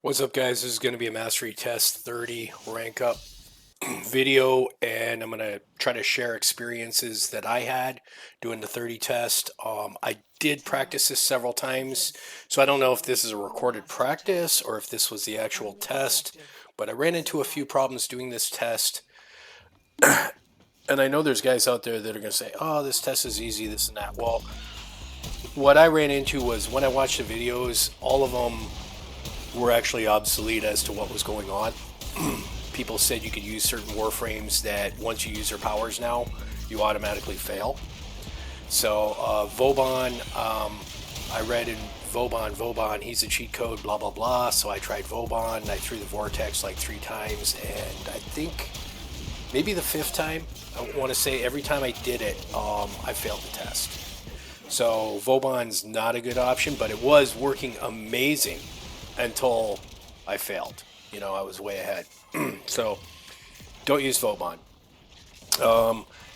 What's up, guys? This is going to be a Mastery Test 30 rank up video, and I'm going to try to share experiences that I had doing the 30 test. I did practice this several times, so I don't know if this is a recorded practice or if this was the actual test, but I ran into a few problems doing this test. And I know there's guys out there that are going to say, oh, this test is easy, this and that. Well, what I ran into was when I watched the videos, all of them were actually obsolete as to what was going on. People said you could use certain warframes that once you use their powers now, you automatically fail. So Vauban, I read in Vauban, he's a cheat code, blah, blah, blah. So I tried Vauban, I threw the vortex like 3 times, and I think maybe the 5th time, I want to say every time I did it, I failed the test. So Vauban's not a good option, but it was working amazing until I failed. You know, I was way ahead. So don't use Vauban.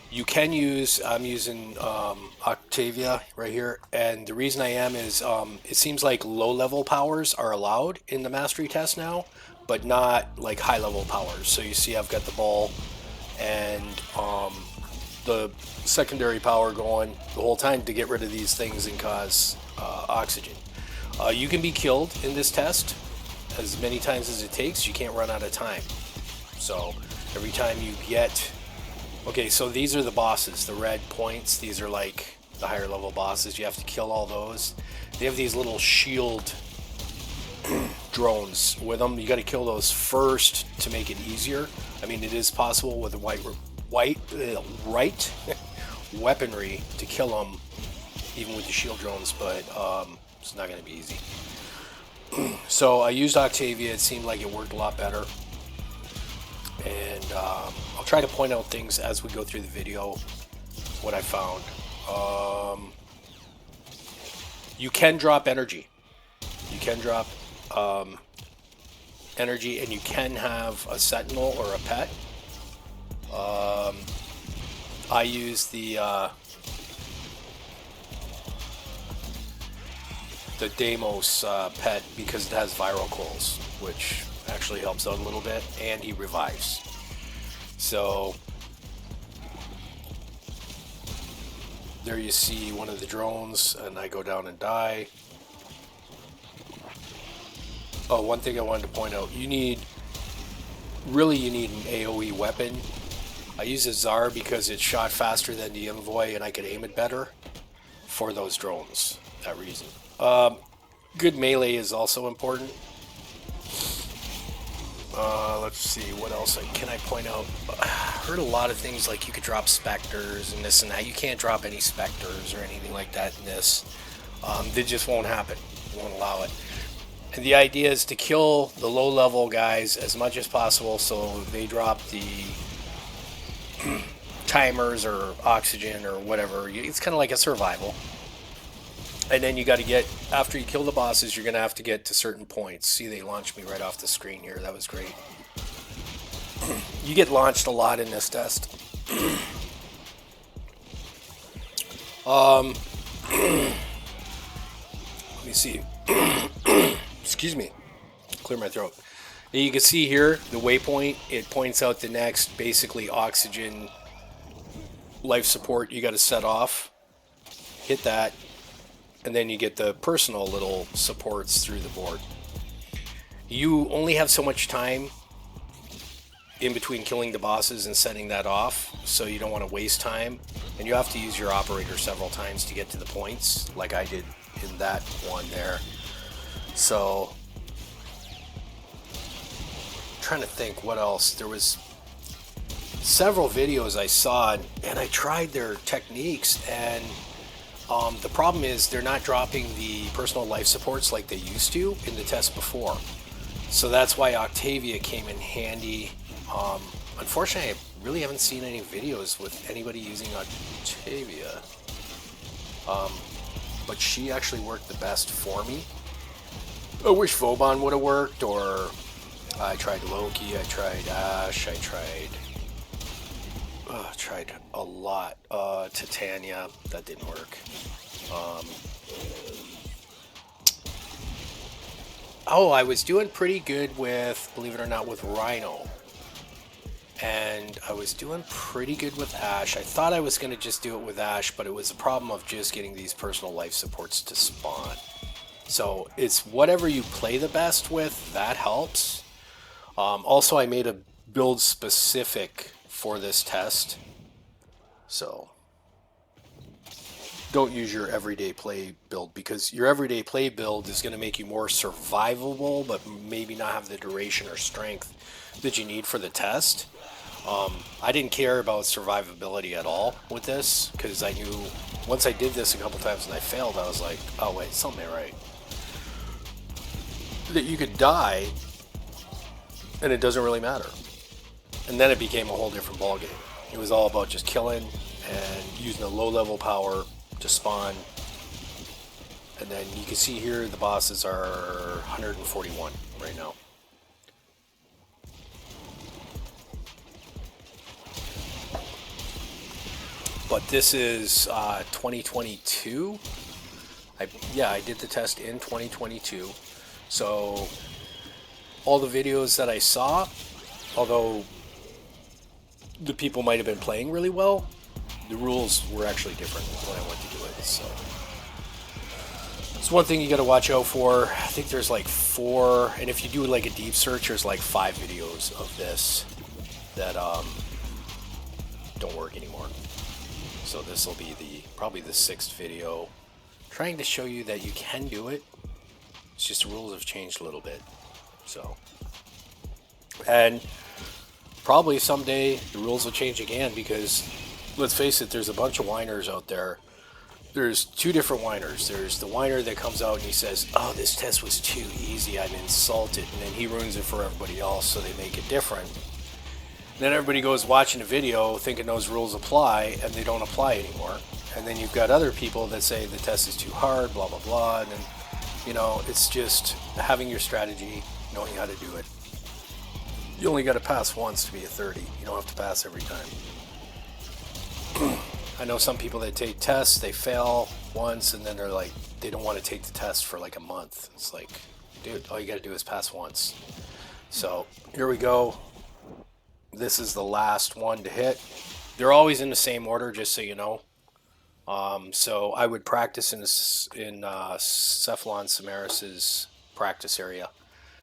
You can use, I'm using Octavia right here, and the reason I am is it seems like low level powers are allowed in the mastery test now, but not like high level powers. So you see I've got the ball and the secondary power going the whole time to get rid of these things and cause oxygen. You can be killed in this test as many times as it takes. You can't run out of time. So every time you get... Okay, so these are the bosses, the red points. These are like the higher level bosses. You have to kill all those. They have these little shield drones with them. You got to kill those first to make it easier. I mean, it is possible with the right weaponry to kill them, even with the shield drones, but it's not going to be easy. So I used Octavia. It seemed like it worked a lot better. And I'll try to point out things as we go through the video, what I found. You can drop energy. You can drop energy, and you can have a sentinel or a pet. I use the Deimos pet because it has viral coals, which actually helps out a little bit, and he revives. So there you see one of the drones, and I go down and die. Oh, one thing I wanted to point out, you need an AoE weapon. I use a Tsar because it shot faster than the Envoy and I could aim it better for those drones, that reason. Good melee is also important. Let's see, what else can I point out? I heard a lot of things like you could drop specters and this and that. You can't drop any specters or anything like that in this. They just won't happen. Won't allow it. And the idea is to kill the low level guys as much as possible so they drop the timers or oxygen or whatever. It's kind of like a survival. And then you got to get, after you kill the bosses, you're going to have to get to certain points. See, they launched me right off the screen here. That was great. You get launched a lot in this test. Let me see. Excuse me. Clear my throat. And you can see here, the waypoint, it points out the next, basically, oxygen life support you got to set off. Hit that. And then you get the personal little supports through the board. You only have so much time in between killing the bosses and setting that off, so you don't want to waste time. And you have to use your operator several times to get to the points, like I did in that one there. So, I'm trying to think what else. There was several videos I saw, and I tried their techniques, and the problem is they're not dropping the personal life supports like they used to in the test before. So that's why Octavia came in handy. Unfortunately, I really haven't seen any videos with anybody using Octavia. But she actually worked the best for me. I wish Vauban would have worked, or I tried Loki, I tried Ash, I tried a lot. Titania, that didn't work. Oh, I was doing pretty good with, believe it or not, with Rhino. And I was doing pretty good with Ash. I thought I was going to just do it with Ash, but it was a problem of just getting these personal life supports to spawn. So it's whatever you play the best with, that helps. Also, I made a build specific for this test. So don't use your everyday play build, because your everyday play build is going to make you more survivable, but maybe not have the duration or strength that you need for the test. I didn't care about survivability at all with this, because I knew once I did this a couple times and I failed, I was like, oh wait, something ain't right. That you could die and it doesn't really matter. And then it became a whole different ballgame. It was all about just killing and using a low level power to spawn. And then you can see here the bosses are 141 right now. But this is 2022. I did the test in 2022. So all the videos that I saw, although the people might have been playing really well, the rules were actually different when I went to do it. So it's one thing you got to watch out for. I think there's like 4, and if you do like a deep search, there's like 5 videos of this that don't work anymore. So this will be probably the 6th video, trying to show you that you can do it. It's just the rules have changed a little bit. So, and probably someday the rules will change again, because let's face it, there's a bunch of whiners out there. There's 2 different whiners. There's the whiner that comes out and he says, oh, this test was too easy, I'm insulted, and then he ruins it for everybody else, so they make it different. Then everybody goes watching a video thinking those rules apply, and they don't apply anymore. And then you've got other people that say the test is too hard, blah, blah, blah. And then, it's just having your strategy, knowing how to do it. You only got to pass once to be a 30. You don't have to pass every time. I know some people that take tests, they fail once, and then they're like, they don't want to take the test for like a month. It's like, dude, all you got to do is pass once. So here we go. This is the last one to hit. They're always in the same order, just so you know. So I would practice in Cephalon Samaris's practice area.